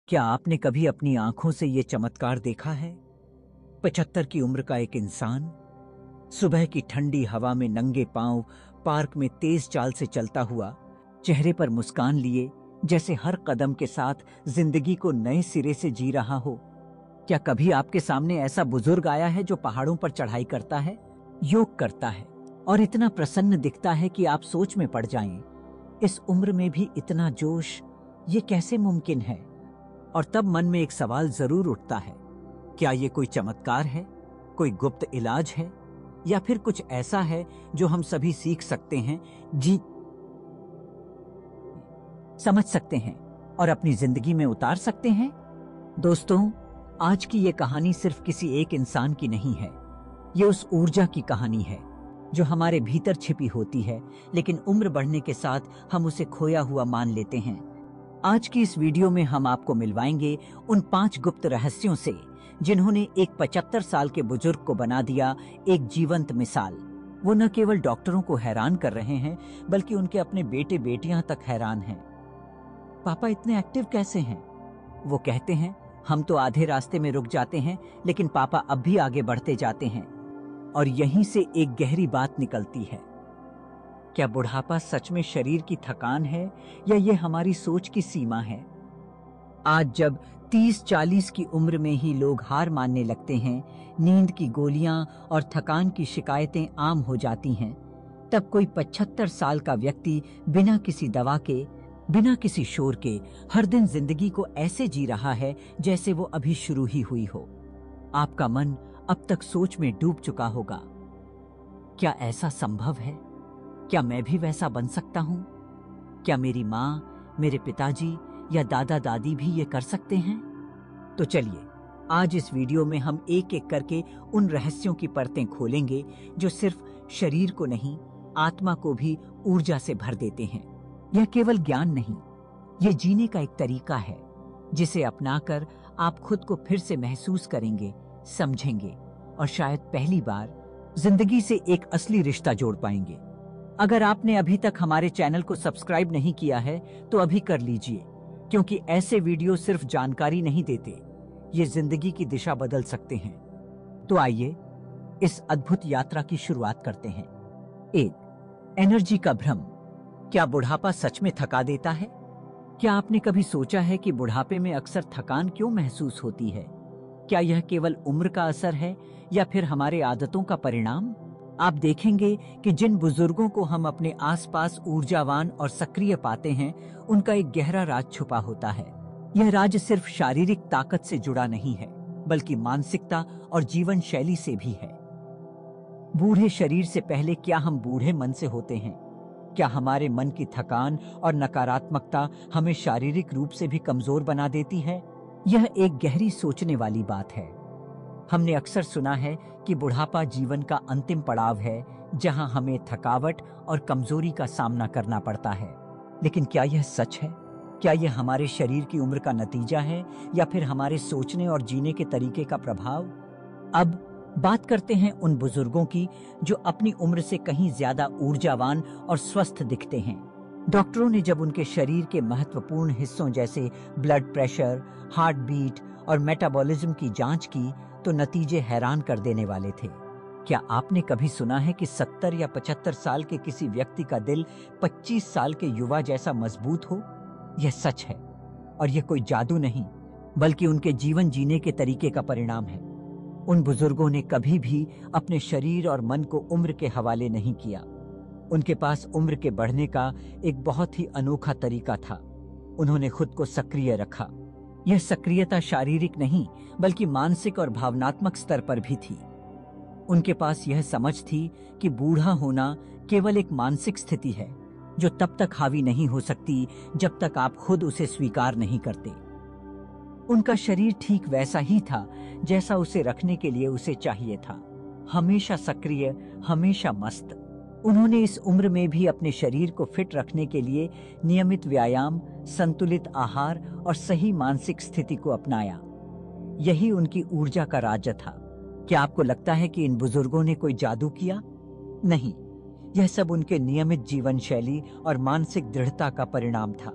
क्या आपने कभी अपनी आंखों से ये चमत्कार देखा है? 75 की उम्र का एक इंसान सुबह की ठंडी हवा में नंगे पांव पार्क में तेज चाल से चलता हुआ, चेहरे पर मुस्कान लिए, जैसे हर कदम के साथ जिंदगी को नए सिरे से जी रहा हो। क्या कभी आपके सामने ऐसा बुजुर्ग आया है जो पहाड़ों पर चढ़ाई करता है, योग करता है और इतना प्रसन्न दिखता है कि आप सोच में पड़ जाएं, इस उम्र में भी इतना जोश, ये कैसे मुमकिन है? और तब मन में एक सवाल जरूर उठता है, क्या ये कोई चमत्कार है, कोई गुप्त इलाज है, या फिर कुछ ऐसा है जो हम सभी सीख सकते हैं, जी समझ सकते हैं और अपनी जिंदगी में उतार सकते हैं? दोस्तों, आज की ये कहानी सिर्फ किसी एक इंसान की नहीं है। ये उस ऊर्जा की कहानी है जो हमारे भीतर छिपी होती है, लेकिन उम्र बढ़ने के साथ हम उसे खोया हुआ मान लेते हैं। आज की इस वीडियो में हम आपको मिलवाएंगे उन 5 गुप्त रहस्यों से जिन्होंने एक 75 साल के बुजुर्ग को बना दिया एक जीवंत मिसाल। वो न केवल डॉक्टरों को हैरान कर रहे हैं, बल्कि उनके अपने बेटे बेटियां तक हैरान हैं। पापा इतने एक्टिव कैसे हैं? वो कहते हैं, हम तो आधे रास्ते में रुक जाते हैं, लेकिन पापा अब भी आगे बढ़ते जाते हैं। और यहीं से एक गहरी बात निकलती है, क्या बुढ़ापा सच में शरीर की थकान है या ये हमारी सोच की सीमा है? आज जब 30-40 की उम्र में ही लोग हार मानने लगते हैं, नींद की गोलियां और थकान की शिकायतें आम हो जाती हैं, तब कोई 75 साल का व्यक्ति बिना किसी दवा के, बिना किसी शोर के हर दिन जिंदगी को ऐसे जी रहा है जैसे वो अभी शुरू ही हुई हो। आपका मन अब तक सोच में डूब चुका होगा, क्या ऐसा संभव है? क्या मैं भी वैसा बन सकता हूं? क्या मेरी माँ, मेरे पिताजी या दादा दादी भी ये कर सकते हैं? तो चलिए, आज इस वीडियो में हम एक एक करके उन रहस्यों की परतें खोलेंगे जो सिर्फ शरीर को नहीं, आत्मा को भी ऊर्जा से भर देते हैं। यह केवल ज्ञान नहीं, ये जीने का एक तरीका है जिसे अपनाकर आप खुद को फिर से महसूस करेंगे, समझेंगे और शायद पहली बार जिंदगी से एक असली रिश्ता जोड़ पाएंगे। अगर आपने अभी तक हमारे चैनल को सब्सक्राइब नहीं किया है तो अभी कर लीजिए, क्योंकि ऐसे वीडियो सिर्फ जानकारी नहीं देते, ये जिंदगी की दिशा बदल सकते हैं। तो आइए इस अद्भुत यात्रा की शुरुआत करते हैं। 1. एनर्जी का भ्रम। क्या बुढ़ापा सच में थका देता है? क्या आपने कभी सोचा है कि बुढ़ापे में अक्सर थकान क्यों महसूस होती है? क्या यह केवल उम्र का असर है या फिर हमारे आदतों का परिणाम? आप देखेंगे कि जिन बुजुर्गों को हम अपने आसपास ऊर्जावान और सक्रिय पाते हैं, उनका एक गहरा राज छुपा होता है। यह राज सिर्फ शारीरिक ताकत से जुड़ा नहीं है, बल्कि मानसिकता और जीवन शैली से भी है। बूढ़े शरीर से पहले क्या हम बूढ़े मन से होते हैं? क्या हमारे मन की थकान और नकारात्मकता हमें शारीरिक रूप से भी कमजोर बना देती है? यह एक गहरी सोचने वाली बात है। हमने अक्सर सुना है कि बुढ़ापा जीवन का अंतिम पड़ाव है, जहां हमें थकावट और कमजोरी का सामना करना पड़ता है। लेकिन क्या यह सच है? क्या यह हमारे शरीर की उम्र का नतीजा है या फिर हमारे सोचने और जीने के तरीके का प्रभाव? अब बात करते हैं उन बुजुर्गों की जो अपनी उम्र से कहीं ज्यादा ऊर्जावान और स्वस्थ दिखते हैं। डॉक्टरों ने जब उनके शरीर के महत्वपूर्ण हिस्सों जैसे ब्लड प्रेशर, हार्ट बीट और मेटाबॉलिज्म की जांच की, तो नतीजे हैरान कर देने वाले थे। क्या आपने कभी सुना है कि 70 या 75 साल के किसी व्यक्ति का दिल 25 साल के युवा जैसा मजबूत हो? यह सच है, और यह कोई जादू नहीं, बल्कि उनके जीवन जीने के तरीके का परिणाम है। उन बुजुर्गों ने कभी भी अपने शरीर और मन को उम्र के हवाले नहीं किया। उनके पास उम्र के बढ़ने का एक बहुत ही अनोखा तरीका था। उन्होंने खुद को सक्रिय रखा। यह सक्रियता शारीरिक नहीं, बल्कि मानसिक और भावनात्मक स्तर पर भी थी। उनके पास यह समझ थी कि बूढ़ा होना केवल एक मानसिक स्थिति है जो तब तक हावी नहीं हो सकती जब तक आप खुद उसे स्वीकार नहीं करते। उनका शरीर ठीक वैसा ही था जैसा उसे रखने के लिए उसे चाहिए था, हमेशा सक्रिय, हमेशा मस्त। उन्होंने इस उम्र में भी अपने शरीर को फिट रखने के लिए नियमित व्यायाम, संतुलित आहार और सही मानसिक स्थिति को अपनाया। यही उनकी ऊर्जा का राज था। क्या आपको लगता है कि इन बुजुर्गों ने कोई जादू किया? नहीं, यह सब उनके नियमित जीवन शैली और मानसिक दृढ़ता का परिणाम था।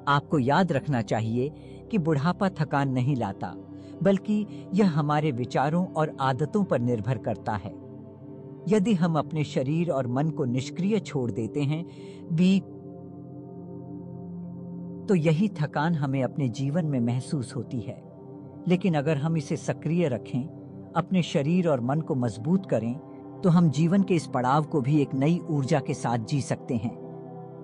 आपको याद रखना चाहिए कि बुढ़ापा थकान नहीं लाता, बल्कि यह हमारे विचारों और आदतों पर निर्भर करता है। यदि हम अपने शरीर और मन को निष्क्रिय छोड़ देते हैं भी, तो यही थकान हमें अपने जीवन में महसूस होती है। लेकिन अगर हम इसे सक्रिय रखें, अपने शरीर और मन को मजबूत करें, तो हम जीवन के इस पड़ाव को भी एक नई ऊर्जा के साथ जी सकते हैं।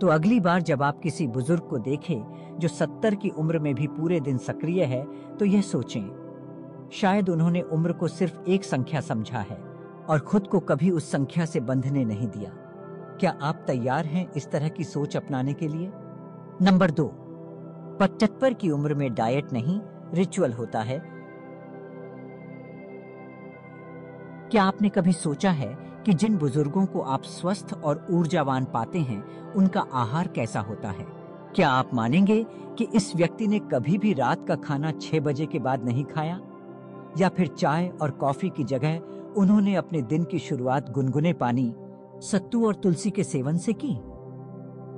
तो अगली बार जब आप किसी बुजुर्ग को देखें जो 70 की उम्र में भी पूरे दिन सक्रिय है, तो यह सोचें, शायद उन्होंने उम्र को सिर्फ एक संख्या समझा है और खुद को कभी उस संख्या से बंधने नहीं दिया। क्या आप तैयार हैं इस तरह की सोच अपनाने के लिए? नंबर 2, 75 की उम्र में डाइट नहीं, रिचुअल होता है। क्या आपने कभी सोचा है कि जिन बुजुर्गों को आप स्वस्थ और ऊर्जावान पाते हैं, उनका आहार कैसा होता है? क्या आप मानेंगे कि इस व्यक्ति ने कभी भी रात का खाना 6 बजे के बाद नहीं खाया? या फिर चाय और कॉफी की जगह उन्होंने अपने दिन की शुरुआत गुनगुने पानी, सत्तू और तुलसी के सेवन से की?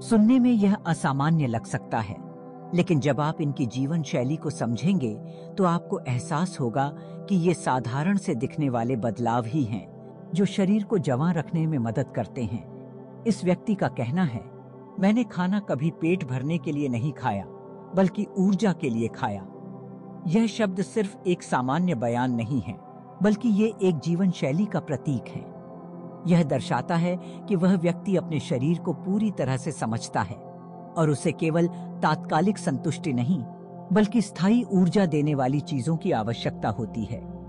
सुनने में यह असामान्य लग सकता है, लेकिन जब आप इनकी जीवन शैली को समझेंगे तो आपको एहसास होगा कि ये साधारण से दिखने वाले बदलाव ही हैं जो शरीर को जवां रखने में मदद करते हैं। इस व्यक्ति का कहना है, मैंने खाना कभी पेट भरने के लिए नहीं खाया, बल्कि ऊर्जा के लिए खाया। यह शब्द सिर्फ एक सामान्य बयान नहीं है, बल्कि ये एक जीवन शैली का प्रतीक है। यह दर्शाता है कि वह व्यक्ति अपने शरीर को पूरी तरह से समझता है और उसे केवल तात्कालिक संतुष्टि नहीं, बल्कि स्थायी ऊर्जा देने वाली चीजों की आवश्यकता होती है।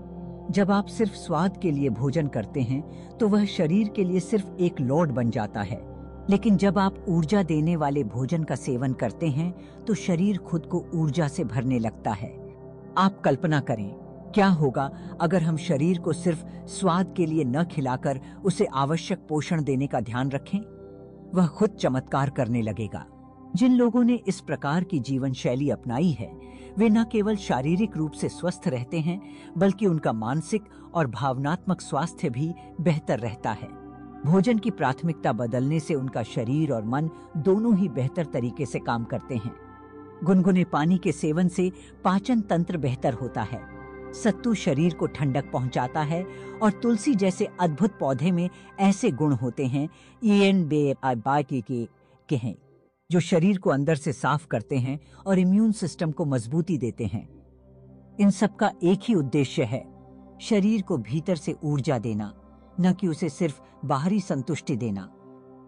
जब आप सिर्फ स्वाद के लिए भोजन करते हैं, तो वह शरीर के लिए सिर्फ एक लोड बन जाता है। लेकिन जब आप ऊर्जा देने वाले भोजन का सेवन करते हैं, तो शरीर खुद को ऊर्जा से भरने लगता है। आप कल्पना करें, क्या होगा अगर हम शरीर को सिर्फ स्वाद के लिए न खिलाकर उसे आवश्यक पोषण देने का ध्यान रखें? वह खुद चमत्कार करने लगेगा। जिन लोगों ने इस प्रकार की जीवन शैली अपनाई है, वे न केवल शारीरिक रूप से स्वस्थ रहते हैं, बल्कि उनका मानसिक और भावनात्मक स्वास्थ्य भी बेहतर रहता है। भोजन की प्राथमिकता बदलने से उनका शरीर और मन दोनों ही बेहतर तरीके से काम करते हैं। गुनगुने पानी के सेवन से पाचन तंत्र बेहतर होता है, सत्तू शरीर को ठंडक पहुंचाता है और तुलसी जैसे अद्भुत पौधे में ऐसे गुण होते हैं के हैं जो शरीर को अंदर से साफ करते हैं और इम्यून सिस्टम को मजबूती देते हैं। इन सब का एक ही उद्देश्य है, शरीर को भीतर से ऊर्जा देना, न कि उसे सिर्फ बाहरी संतुष्टि देना।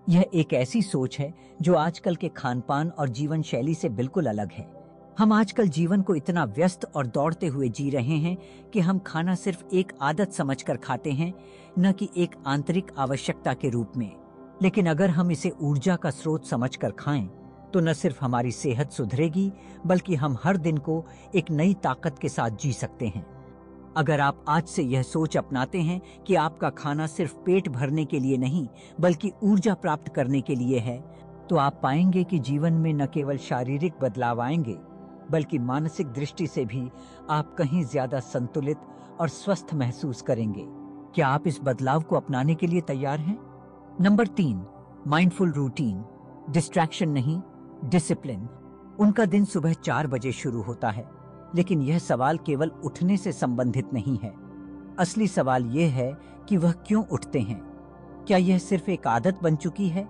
यह एक ऐसी सोच है जो आजकल के खानपान और जीवन शैली से बिल्कुल अलग है। हम आजकल जीवन को इतना व्यस्त और दौड़ते हुए जी रहे हैं कि हम खाना सिर्फ एक आदत समझकर खाते हैं, न कि एक आंतरिक आवश्यकता के रूप में। लेकिन अगर हम इसे ऊर्जा का स्रोत समझकर खाएं, तो न सिर्फ हमारी सेहत सुधरेगी, बल्कि हम हर दिन को एक नई ताकत के साथ जी सकते हैं। अगर आप आज से यह सोच अपनाते हैं कि आपका खाना सिर्फ पेट भरने के लिए नहीं, बल्कि ऊर्जा प्राप्त करने के लिए है, तो आप पाएंगे कि जीवन में न केवल शारीरिक बदलाव आएंगे, बल्कि मानसिक दृष्टि से भी आप कहीं ज्यादा संतुलित और स्वस्थ महसूस करेंगे। क्या आप इस बदलाव को अपनाने के लिए तैयार हैं? नंबर 3, माइंडफुल रूटीन, डिस्ट्रैक्शन नहीं, डिसिप्लिन। उनका दिन सुबह 4 बजे शुरू होता है, लेकिन यह सवाल केवल उठने से संबंधित नहीं है। असली सवाल यह है कि वह क्यों उठते हैं। क्या यह सिर्फ एक आदत बन चुकी है,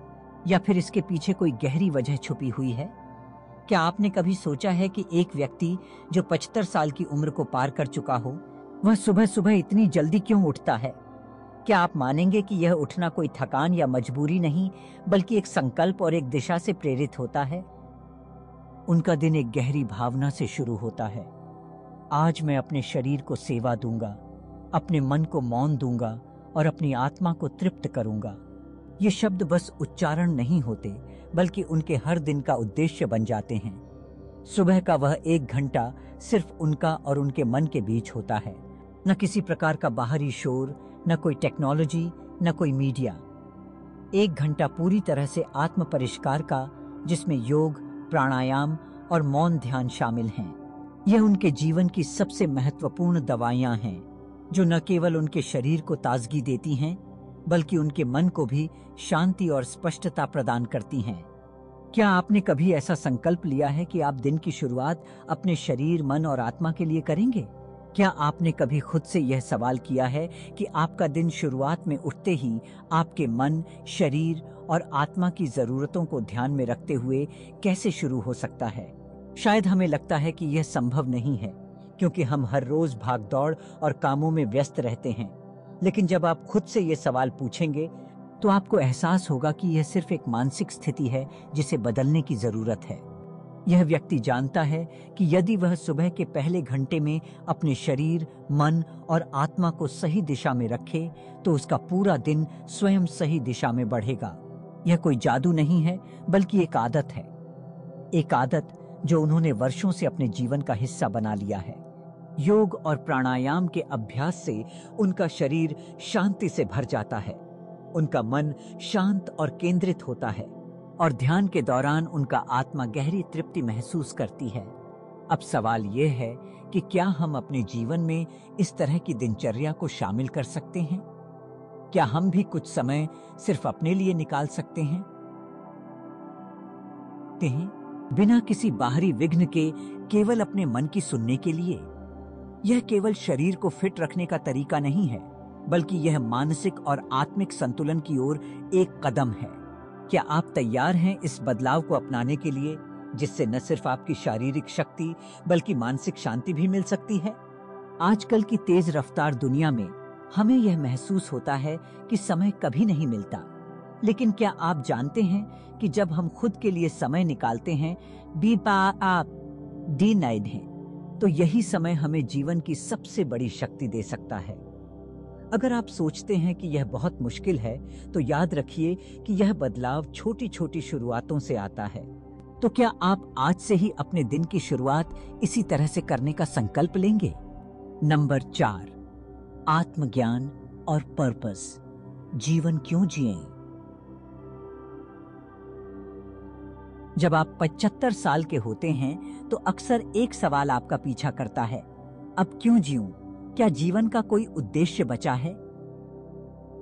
या फिर इसके पीछे कोई गहरी वजह छुपी हुई है? क्या आपने कभी सोचा है कि एक व्यक्ति जो 75 साल की उम्र को पार कर चुका हो, वह सुबह सुबह इतनी जल्दी क्यों उठता है? क्या आप मानेंगे कि यह उठना कोई थकान या मजबूरी नहीं, बल्कि एक संकल्प और एक दिशा से प्रेरित होता है? उनका दिन एक गहरी भावना से शुरू होता है। आज मैं अपने शरीर को सेवा दूंगा, अपने मन को मौन दूंगा और अपनी आत्मा को तृप्त करूंगा। ये शब्द बस उच्चारण नहीं होते, बल्कि उनके हर दिन का उद्देश्य बन जाते हैं। सुबह का वह 1 घंटा सिर्फ उनका और उनके मन के बीच होता है। न किसी प्रकार का बाहरी शोर, न कोई टेक्नोलॉजी, न कोई मीडिया। 1 घंटा पूरी तरह से आत्म परिष्कार का, जिसमें योग, प्राणायाम और मौन ध्यान शामिल हैं। यह उनके जीवन की सबसे महत्वपूर्ण दवाइयां हैं, जो न केवल उनके शरीर को ताजगी देती हैं, बल्कि उनके मन को भी शांति और स्पष्टता प्रदान करती हैं। क्या आपने कभी ऐसा संकल्प लिया है कि आप दिन की शुरुआत अपने शरीर, मन और आत्मा के लिए करेंगे? क्या आपने कभी खुद से यह सवाल किया है कि आपका दिन शुरुआत में उठते ही आपके मन, शरीर और आत्मा की जरूरतों को ध्यान में रखते हुए कैसे शुरू हो सकता है? शायद हमें लगता है कि यह संभव नहीं है, क्योंकि हम हर रोज भागदौड़ और कामों में व्यस्त रहते हैं। लेकिन जब आप खुद से ये सवाल पूछेंगे, तो आपको एहसास होगा कि यह सिर्फ एक मानसिक स्थिति है जिसे बदलने की जरूरत है। यह व्यक्ति जानता है कि यदि वह सुबह के पहले घंटे में अपने शरीर, मन और आत्मा को सही दिशा में रखे, तो उसका पूरा दिन स्वयं सही दिशा में बढ़ेगा। यह कोई जादू नहीं है, बल्कि एक आदत है। एक आदत जो उन्होंने वर्षों से अपने जीवन का हिस्सा बना लिया है। योग और प्राणायाम के अभ्यास से उनका शरीर शांति से भर जाता है, उनका मन शांत और केंद्रित होता है और ध्यान के दौरान उनका आत्मा गहरी तृप्ति महसूस करती है। अब सवाल यह है कि क्या हम अपने जीवन में इस तरह की दिनचर्या को शामिल कर सकते हैं? क्या हम भी कुछ समय सिर्फ अपने लिए निकाल सकते हैं? बिना किसी बाहरी विघ्न के, केवल अपने मन की सुनने के लिए। यह केवल शरीर को फिट रखने का तरीका नहीं है, बल्कि यह मानसिक और आत्मिक संतुलन की ओर एक कदम है। क्या आप तैयार हैं इस बदलाव को अपनाने के लिए, जिससे न सिर्फ आपकी शारीरिक शक्ति बल्कि मानसिक शांति भी मिल सकती है? आजकल की तेज रफ्तार दुनिया में हमें यह महसूस होता है कि समय कभी नहीं मिलता। लेकिन क्या आप जानते हैं कि जब हम खुद के लिए समय निकालते हैं, तो यही समय हमें जीवन की सबसे बड़ी शक्ति दे सकता है। अगर आप सोचते हैं कि यह बहुत मुश्किल है, तो याद रखिए कि यह बदलाव छोटी छोटी शुरुआतों से आता है। तो क्या आप आज से ही अपने दिन की शुरुआत इसी तरह से करने का संकल्प लेंगे? नंबर 4, आत्मज्ञान और पर्पस। जीवन क्यों जिएं? जब आप 75 साल के होते हैं, तो अक्सर एक सवाल आपका पीछा करता है, अब क्यों जीऊं? क्या जीवन का कोई उद्देश्य बचा है?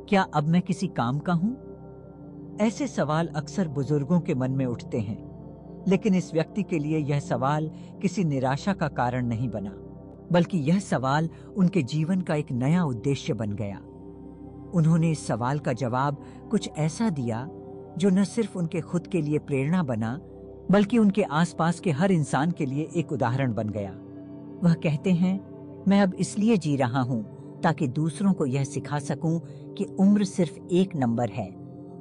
क्या अब मैं किसी काम का हूं? ऐसे सवाल अक्सर बुजुर्गों के मन में उठते हैं, लेकिन इस व्यक्ति के लिए यह सवाल किसी निराशा का कारण नहीं बना, बल्कि यह सवाल उनके जीवन का एक नया उद्देश्य बन गया। उन्होंने इस सवाल का जवाब कुछ ऐसा दिया जो न सिर्फ उनके खुद के लिए प्रेरणा बना, बल्कि उनके आसपास के हर इंसान के लिए एक उदाहरण बन गया। वह कहते हैं, मैं अब इसलिए जी रहा हूं ताकि दूसरों को यह सिखा सकूं कि उम्र सिर्फ एक नंबर है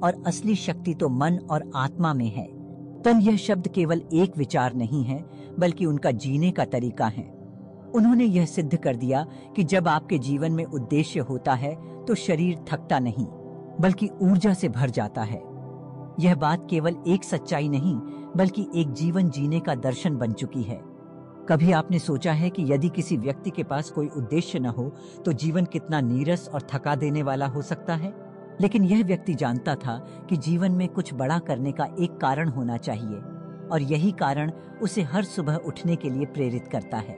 और असली शक्ति तो मन और आत्मा में है। तब यह शब्द केवल एक विचार नहीं है, बल्कि उनका जीने का तरीका है। उन्होंने यह सिद्ध कर दिया कि जब आपके जीवन में उद्देश्य होता है, तो शरीर थकता नहीं, बल्कि ऊर्जा से भर जाता है। यह बात केवल एक सच्चाई नहीं, बल्कि एक जीवन जीने का दर्शन बन चुकी है। कभी आपने सोचा है कि यदि किसी व्यक्ति के पास कोई उद्देश्य न हो, तो जीवन कितना नीरस और थका देने वाला हो सकता है? लेकिन यह व्यक्ति जानता था कि जीवन में कुछ बड़ा करने का एक कारण होना चाहिए, और यही कारण उसे हर सुबह उठने के लिए प्रेरित करता है।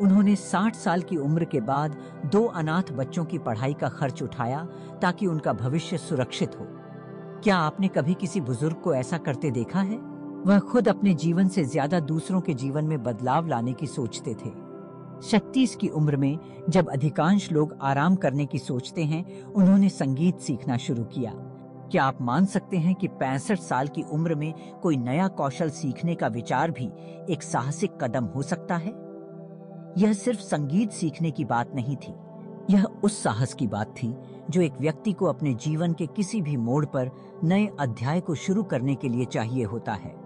उन्होंने 60 साल की उम्र के बाद 2 अनाथ बच्चों की पढ़ाई का खर्च उठाया ताकि उनका भविष्य सुरक्षित हो। क्या आपने कभी किसी बुजुर्ग को ऐसा करते देखा है? वह खुद अपने जीवन से ज्यादा दूसरों के जीवन में बदलाव लाने की सोचते थे। 36 की उम्र में जब अधिकांश लोग आराम करने की सोचते हैं, उन्होंने संगीत सीखना शुरू किया। क्या आप मान सकते हैं कि 65 साल की उम्र में कोई नया कौशल सीखने का विचार भी एक साहसिक कदम हो सकता है? यह सिर्फ संगीत सीखने की बात नहीं थी, यह उस साहस की बात थी जो एक व्यक्ति को अपने जीवन के किसी भी मोड़ पर नए अध्याय को शुरू करने के लिए चाहिए होता है।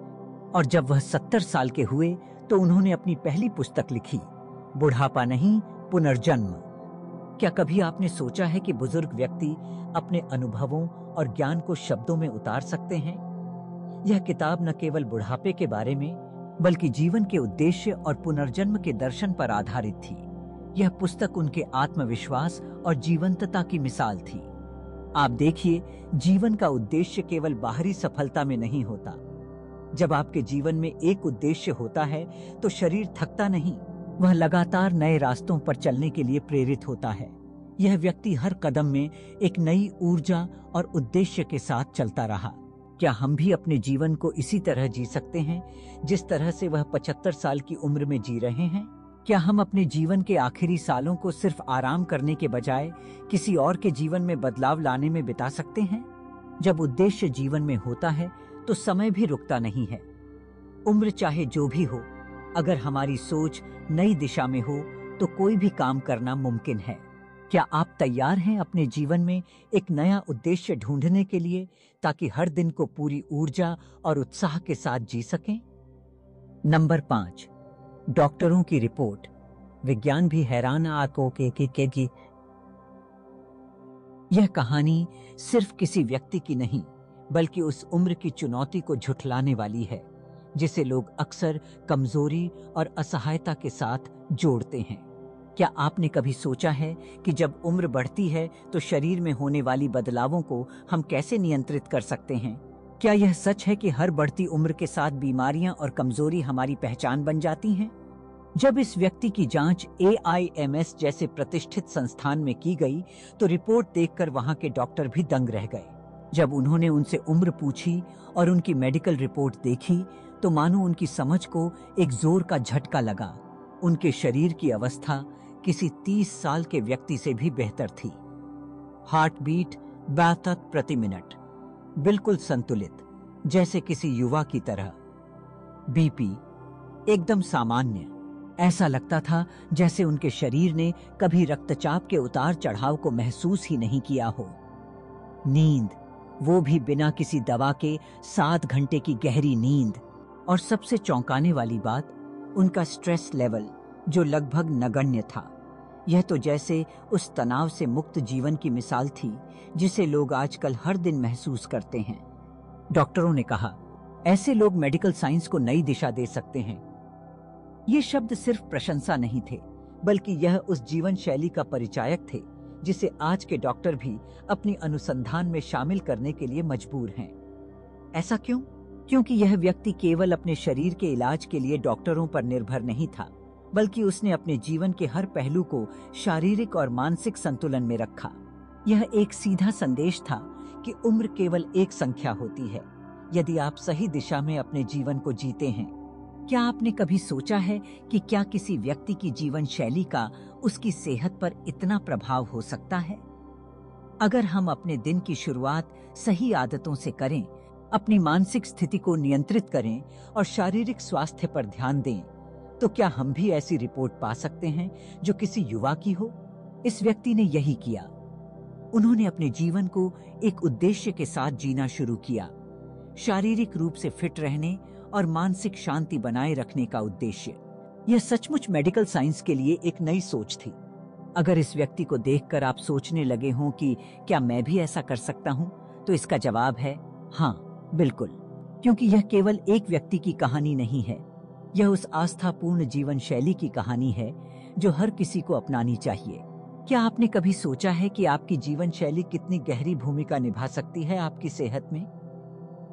और जब वह 70 साल के हुए, तो उन्होंने अपनी पहली पुस्तक लिखी, बुढ़ापा नहीं, पुनर्जन्म। क्या कभी आपने सोचा है कि बुजुर्ग व्यक्ति अपने अनुभवों और ज्ञान को शब्दों में उतार सकते हैं? यह किताब न केवल बुढ़ापे के बारे में, बल्कि जीवन के उद्देश्य और पुनर्जन्म के दर्शन पर आधारित थी। यह पुस्तक उनके आत्मविश्वास और जीवंतता की मिसाल थी। आप देखिए, जीवन का उद्देश्य केवल बाहरी सफलता में नहीं होता। जब आपके जीवन में एक उद्देश्य होता है, तो शरीर थकता नहीं, वह लगातार नए रास्तों पर चलने के लिए प्रेरित होता है। यह व्यक्ति हर कदम में एक नई ऊर्जा और उद्देश्य के साथ चलता रहा। क्या हम भी अपने जीवन को इसी तरह जी सकते हैं जिस तरह से वह 75 साल की उम्र में जी रहे हैं? क्या हम अपने जीवन के आखिरी सालों को सिर्फ आराम करने के बजाय किसी और के जीवन में बदलाव लाने में बिता सकते हैं? जब उद्देश्य जीवन में होता है तो समय भी रुकता नहीं है। उम्र चाहे जो भी हो, अगर हमारी सोच नई दिशा में हो तो कोई भी काम करना मुमकिन है। क्या आप तैयार हैं अपने जीवन में एक नया उद्देश्य ढूंढने के लिए, ताकि हर दिन को पूरी ऊर्जा और उत्साह के साथ जी सकें? नंबर 5, डॉक्टरों की रिपोर्ट। विज्ञान भी हैरान आंखों की यह कहानी सिर्फ किसी व्यक्ति की नहीं, बल्कि उस उम्र की चुनौती को झुठलाने वाली है जिसे लोग अक्सर कमजोरी और असहायता के साथ जोड़ते हैं। क्या आपने कभी सोचा है कि जब उम्र बढ़ती है तो शरीर में होने वाली बदलावों को हम कैसे नियंत्रित कर सकते हैं? क्या यह सच है कि हर बढ़ती उम्र के साथ बीमारियां और कमजोरी हमारी पहचान बन जाती हैं? जब इस व्यक्ति की जांच AIMS जैसे प्रतिष्ठित संस्थान में की गई तो रिपोर्ट देखकर वहां के डॉक्टर भी दंग रह गए। जब उन्होंने उनसे उम्र पूछी और उनकी मेडिकल रिपोर्ट देखी तो मानो उनकी समझ को एक जोर का झटका लगा। उनके शरीर की अवस्था किसी 30 साल के व्यक्ति से भी बेहतर थी। हार्ट बीट 72 प्रति मिनट, बिल्कुल संतुलित, जैसे किसी युवा की तरह। BP एकदम सामान्य, ऐसा लगता था जैसे उनके शरीर ने कभी रक्तचाप के उतार चढ़ाव को महसूस ही नहीं किया हो। नींद, वो भी बिना किसी दवा के 7 घंटे की गहरी नींद। और सबसे चौंकाने वाली बात, उनका स्ट्रेस लेवल जो लगभग नगण्य था। यह तो जैसे उस तनाव से मुक्त जीवन की मिसाल थी जिसे लोग आजकल हर दिन महसूस करते हैं। डॉक्टरों ने कहा, ऐसे लोग मेडिकल साइंस को नई दिशा दे सकते हैं। ये शब्द सिर्फ प्रशंसा नहीं थे, बल्कि यह उस जीवन शैली का परिचायक थे जिसे आज के डॉक्टर भी अपनी अनुसंधान में शामिल करने के लिए मजबूर हैं। ऐसा क्यों? क्योंकि यह व्यक्ति केवल अपने शरीर के इलाज के लिए डॉक्टरों पर निर्भर नहीं था, बल्कि उसने अपने जीवन के हर पहलू को शारीरिक और मानसिक संतुलन में रखा। यह एक सीधा संदेश था कि उम्र केवल एक संख्या होती है, यदि आप सही दिशा में अपने जीवन को जीते हैं। क्या आपने कभी सोचा है कि क्या किसी व्यक्ति की जीवन शैली का उसकी सेहत पर इतना प्रभाव हो सकता है? अगर हम अपने दिन की शुरुआत सही आदतों से करें, अपनी मानसिक स्थिति को नियंत्रित करें और शारीरिक स्वास्थ्य पर ध्यान दें, तो क्या हम भी ऐसी रिपोर्ट पा सकते हैं जो किसी युवा की हो? इस व्यक्ति ने यही किया। उन्होंने अपने जीवन को एक उद्देश्य के साथ जीना शुरू किया, शारीरिक रूप से फिट रहने और मानसिक शांति बनाए रखने का उद्देश्य। यह सचमुच मेडिकल साइंस के लिए एक नई सोच थी। अगर इस व्यक्ति को देखकर आप सोचने लगे हों कि क्या मैं भी ऐसा कर सकता हूं, तो इसका जवाब है हाँ, बिल्कुल। क्योंकि यह केवल एक व्यक्ति की कहानी नहीं है, यह उस आस्थापूर्ण जीवन शैली की कहानी है जो हर किसी को अपनानी चाहिए। क्या आपने कभी सोचा है कि आपकी जीवन शैली कितनी गहरी भूमिका निभा सकती है आपकी सेहत में?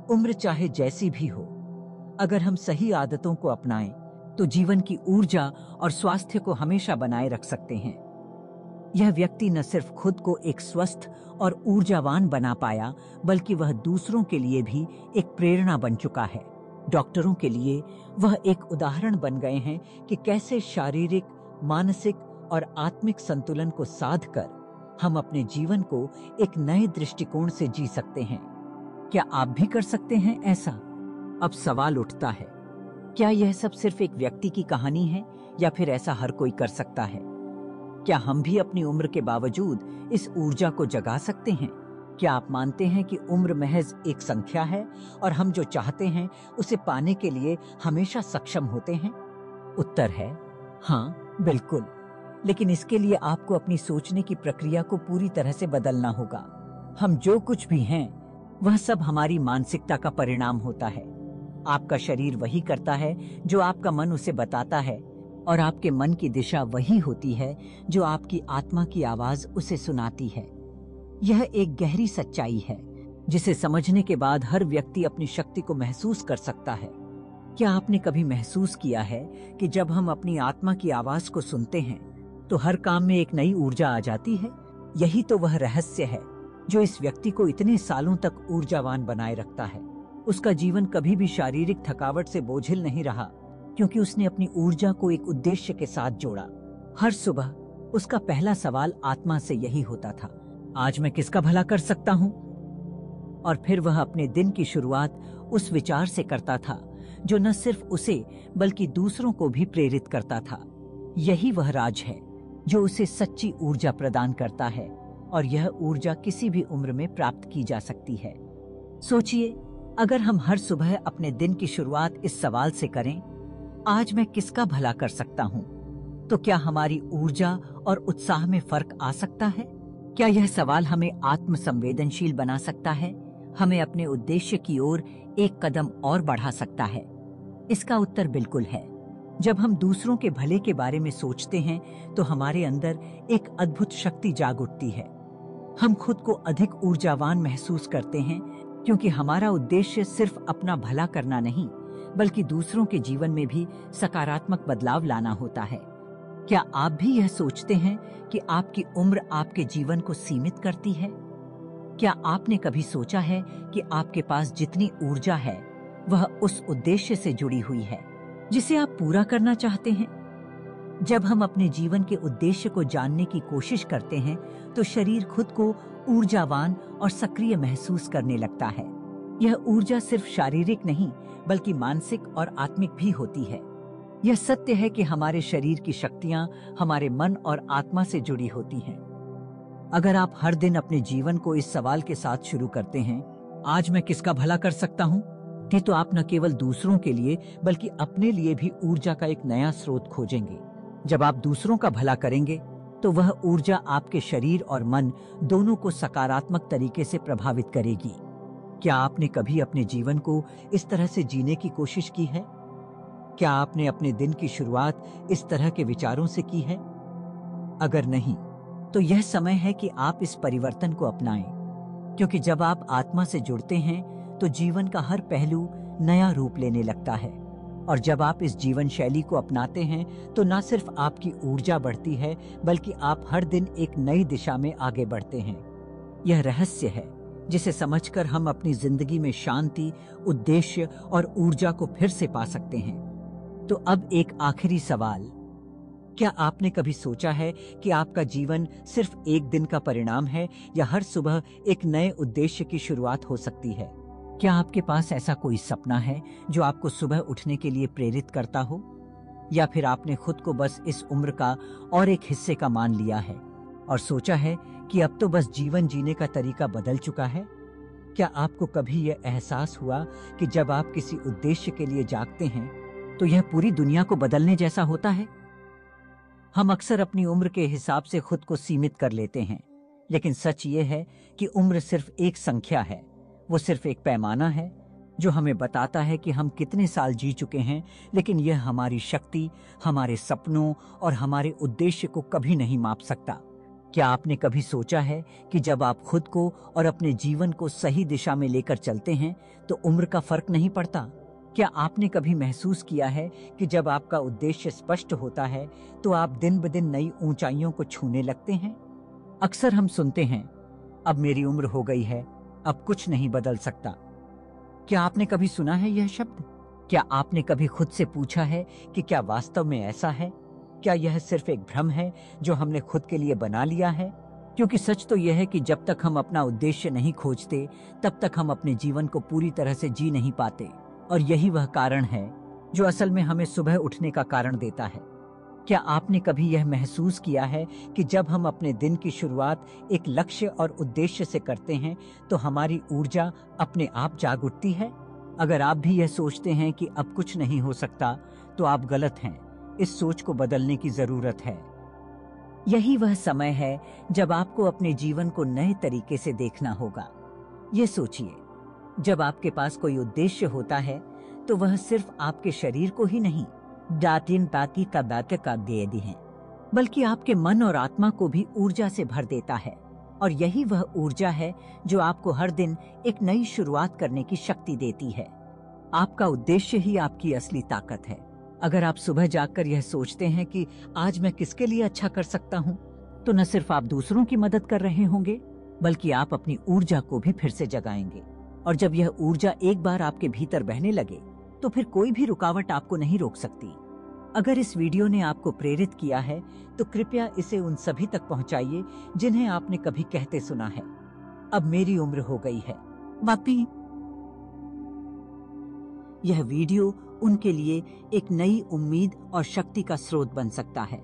उम्र चाहे जैसी भी हो, अगर हम सही आदतों को अपनाएं तो जीवन की ऊर्जा और स्वास्थ्य को हमेशा बनाए रख सकते हैं। यह व्यक्ति न सिर्फ खुद को एक स्वस्थ और ऊर्जावान बना पाया, बल्कि वह दूसरों के लिए भी एक प्रेरणा बन चुका है। डॉक्टरों के लिए वह एक उदाहरण बन गए हैं कि कैसे शारीरिक, मानसिक और आत्मिक संतुलन को साधकर हम अपने जीवन को एक नए दृष्टिकोण से जी सकते हैं। क्या आप भी कर सकते हैं ऐसा? अब सवाल उठता है, क्या यह सब सिर्फ एक व्यक्ति की कहानी है या फिर ऐसा हर कोई कर सकता है? क्या हम भी अपनी उम्र के बावजूद इस ऊर्जा को जगा सकते हैं? क्या आप मानते हैं कि उम्र महज एक संख्या है और हम जो चाहते हैं उसे पाने के लिए हमेशा सक्षम होते हैं? उत्तर है हाँ, बिल्कुल। लेकिन इसके लिए आपको अपनी सोचने की प्रक्रिया को पूरी तरह से बदलना होगा। हम जो कुछ भी हैं, वह सब हमारी मानसिकता का परिणाम होता है। आपका शरीर वही करता है जो आपका मन उसे बताता है, और आपके मन की दिशा वही होती है जो आपकी आत्मा की आवाज उसे सुनाती है। यह एक गहरी सच्चाई है जिसे समझने के बाद हर व्यक्ति अपनी शक्ति को महसूस कर सकता है। क्या आपने कभी महसूस किया है कि जब हम अपनी आत्मा की आवाज को सुनते हैं तो हर काम में एक नई ऊर्जा आ जाती है? यही तो वह रहस्य है जो इस व्यक्ति को इतने सालों तक ऊर्जावान बनाए रखता है। उसका जीवन कभी भी शारीरिक थकावट से बोझिल नहीं रहा, क्योंकि उसने अपनी ऊर्जा को एक उद्देश्य के साथ जोड़ा। हर सुबह उसका पहला सवाल आत्मा से यही होता था, आज मैं किसका भला कर सकता हूँ? और फिर वह अपने दिन की शुरुआत उस विचार से करता था जो न सिर्फ उसे बल्कि दूसरों को भी प्रेरित करता था। यही वह राज है जो उसे सच्ची ऊर्जा प्रदान करता है, और यह ऊर्जा किसी भी उम्र में प्राप्त की जा सकती है। सोचिए, अगर हम हर सुबह अपने दिन की शुरुआत इस सवाल से करें, आज मैं किसका भला कर सकता हूँ, तो क्या हमारी ऊर्जा और उत्साह में फर्क आ सकता है? क्या यह सवाल हमें आत्म संवेदनशील बना सकता है, हमें अपने उद्देश्य की ओर एक कदम और बढ़ा सकता है? इसका उत्तर बिल्कुल है। जब हम दूसरों के भले के बारे में सोचते हैं तो हमारे अंदर एक अद्भुत शक्ति जाग उठती है। हम खुद को अधिक ऊर्जावान महसूस करते हैं, क्योंकि हमारा उद्देश्य सिर्फ अपना भला करना नहीं, बल्कि दूसरों के जीवन में भी सकारात्मक बदलाव लाना होता है। क्या आप भी यह सोचते हैं कि आपकी उम्र आपके जीवन को सीमित करती है? क्या आपने कभी सोचा है कि आपके पास जितनी ऊर्जा है वह उस उद्देश्य से जुड़ी हुई है जिसे आप पूरा करना चाहते हैं? जब हम अपने जीवन के उद्देश्य को जानने की कोशिश करते हैं तो शरीर खुद को ऊर्जावान और सक्रिय महसूस करने लगता है। यह ऊर्जा सिर्फ शारीरिक नहीं बल्कि मानसिक और आत्मिक भी होती है। यह सत्य है कि हमारे शरीर की शक्तियां हमारे मन और आत्मा से जुड़ी होती हैं। अगर आप हर दिन अपने जीवन को इस सवाल के साथ शुरू करते हैं, आज मैं किसका भला कर सकता हूँ, तो आप न केवल दूसरों के लिए बल्कि अपने लिए भी ऊर्जा का एक नया स्रोत खोजेंगे। जब आप दूसरों का भला करेंगे तो वह ऊर्जा आपके शरीर और मन दोनों को सकारात्मक तरीके से प्रभावित करेगी। क्या आपने कभी अपने जीवन को इस तरह से जीने की कोशिश की है? क्या आपने अपने दिन की शुरुआत इस तरह के विचारों से की है? अगर नहीं, तो यह समय है कि आप इस परिवर्तन को अपनाएं, क्योंकि जब आप आत्मा से जुड़ते हैं तो जीवन का हर पहलू नया रूप लेने लगता है। और जब आप इस जीवन शैली को अपनाते हैं तो न सिर्फ आपकी ऊर्जा बढ़ती है, बल्कि आप हर दिन एक नई दिशा में आगे बढ़ते हैं। यह रहस्य है जिसे समझकर हम अपनी जिंदगी में शांति, उद्देश्य और ऊर्जा को फिर से पा सकते हैं। तो अब एक आखिरी सवाल, क्या आपने कभी सोचा है कि आपका जीवन सिर्फ एक दिन का परिणाम है, या हर सुबह एक नए उद्देश्य की शुरुआत हो सकती है? क्या आपके पास ऐसा कोई सपना है जो आपको सुबह उठने के लिए प्रेरित करता हो, या फिर आपने खुद को बस इस उम्र का और एक हिस्से का मान लिया है और सोचा है कि अब तो बस जीवन जीने का तरीका बदल चुका है? क्या आपको कभी यह एहसास हुआ कि जब आप किसी उद्देश्य के लिए जागते हैं तो यह पूरी दुनिया को बदलने जैसा होता है? हम अक्सर अपनी उम्र के हिसाब से खुद को सीमित कर लेते हैं, लेकिन सच ये है कि उम्र सिर्फ एक संख्या है। वो सिर्फ एक पैमाना है जो हमें बताता है कि हम कितने साल जी चुके हैं, लेकिन यह हमारी शक्ति, हमारे सपनों और हमारे उद्देश्य को कभी नहीं माप सकता। क्या आपने कभी सोचा है कि जब आप खुद को और अपने जीवन को सही दिशा में लेकर चलते हैं तो उम्र का फर्क नहीं पड़ता? क्या आपने कभी महसूस किया है कि जब आपका उद्देश्य स्पष्ट होता है तो आप दिन ब दिन नई ऊंचाइयों को छूने लगते हैं? अक्सर हम सुनते हैं, अब मेरी उम्र हो गई है, अब कुछ नहीं बदल सकता। क्या आपने कभी सुना है यह शब्द? क्या आपने कभी खुद से पूछा है कि क्या वास्तव में ऐसा है? क्या यह सिर्फ एक भ्रम है जो हमने खुद के लिए बना लिया है? क्योंकि सच तो यह है कि जब तक हम अपना उद्देश्य नहीं खोजते, तब तक हम अपने जीवन को पूरी तरह से जी नहीं पाते। और यही वह कारण है जो असल में हमें सुबह उठने का कारण देता है। क्या आपने कभी यह महसूस किया है कि जब हम अपने दिन की शुरुआत एक लक्ष्य और उद्देश्य से करते हैं तो हमारी ऊर्जा अपने आप जाग उठती है? अगर आप भी यह सोचते हैं कि अब कुछ नहीं हो सकता, तो आप गलत हैं। इस सोच को बदलने की जरूरत है। यही वह समय है जब आपको अपने जीवन को नए तरीके से देखना होगा। ये सोचिए, जब आपके पास कोई उद्देश्य होता है तो वह सिर्फ आपके शरीर को ही नहीं बल्कि आपके मन और आत्मा को भी ऊर्जा से भर देता है। और यही वह ऊर्जा है जो आपको हर दिन एक नई शुरुआत करने की शक्ति देती है। आपका उद्देश्य ही आपकी असली ताकत है। अगर आप सुबह जागकर यह सोचते हैं कि आज मैं किसके लिए अच्छा कर सकता हूँ, तो न सिर्फ आप दूसरों की मदद कर रहे होंगे, बल्कि आप अपनी ऊर्जा को भी फिर से जगाएंगे। और जब यह ऊर्जा एक बार आपके भीतर बहने लगे तो फिर कोई भी रुकावट आपको नहीं रोक सकती। अगर इस वीडियो ने आपको प्रेरित किया है तो कृपया इसे उन सभी तक पहुंचाइए जिन्हें आपने कभी कहते सुना है, अब मेरी उम्र हो गई है वापी। यह वीडियो उनके लिए एक नई उम्मीद और शक्ति का स्रोत बन सकता है,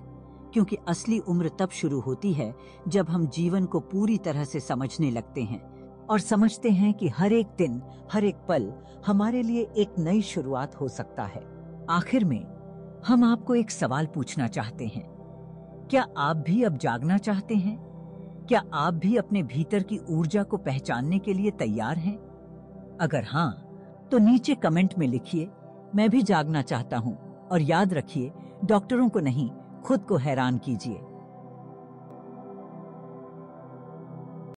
क्योंकि असली उम्र तब शुरू होती है जब हम जीवन को पूरी तरह से समझने लगते हैं और समझते हैं कि हर एक दिन, हर एक पल हमारे लिए एक नई शुरुआत हो सकता है। आखिर में हम आपको एक सवाल पूछना चाहते हैं, क्या आप भी अब जागना चाहते हैं? क्या आप भी अपने भीतर की ऊर्जा को पहचानने के लिए तैयार हैं? अगर हाँ, तो नीचे कमेंट में लिखिए, मैं भी जागना चाहता हूं। और याद रखिए, डॉक्टरों को नहीं, खुद को हैरान कीजिए।